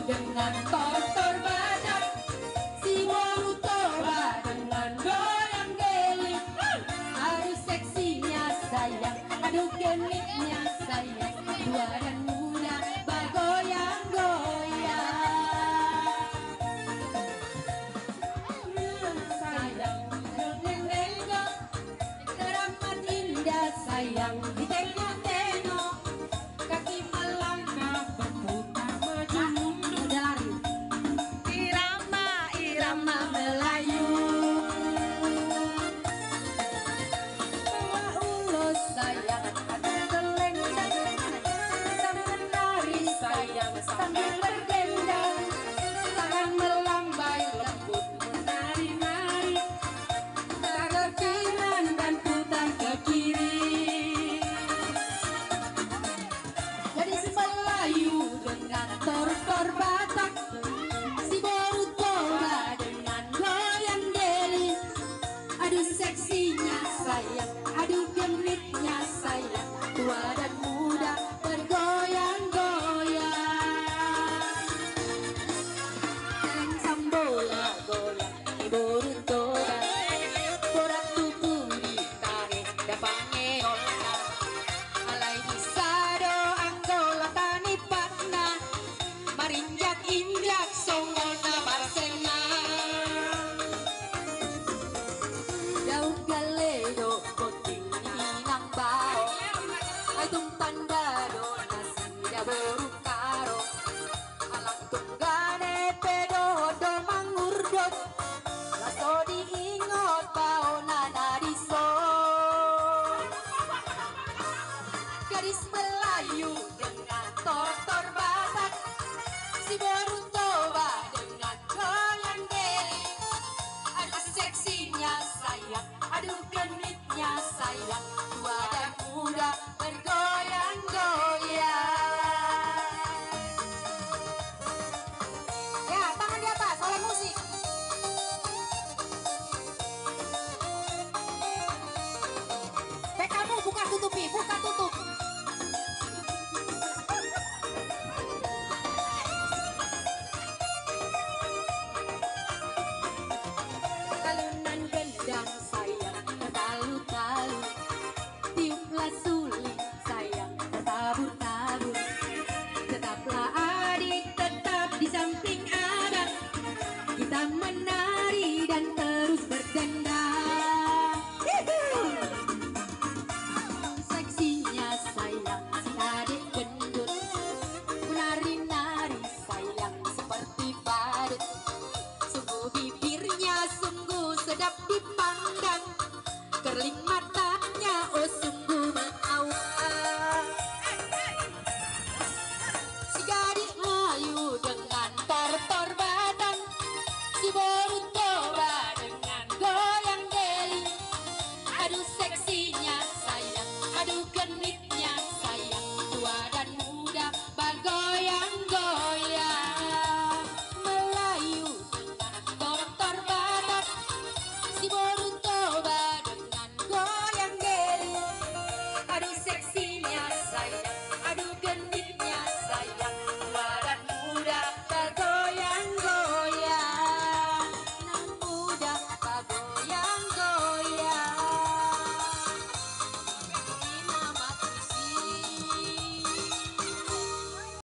dengan tortor badan, si Borutoba dengan goyang geling. Aduh seksinya sayang, aduh genitnya sayang, tua dan muda bergoyang-goyang. Sayang nengok, teramat indah sayang ditengok-tengok, kaki melangkah berputar maju mundur dari irama Melayu. Bawa ulos sayang ada selendang, sambil menari sayang sambil berdendang, tangan melambai lembut menari-nari, putar ke kanan dan putar ke kiri. Gadis Melayu dengan tortor Batak, si Borutoba dengan goyang geli. Aduh seksinya sayang, aduh genitnya sayang, tua dan muda bergoyang-goyang. Neng sambola goyang di Borutoba, borak tubuh ditarik dapat ngeola. Alai disado anggola tani patna, marinjak-injak songona barsena. Daun galedo koting inang bao, aitung tandado nasi daboru karo, alang tunggane pedodo mangurdot, laso diingot bao nanadiso. Gadis Melayu dengan tortor Batak, si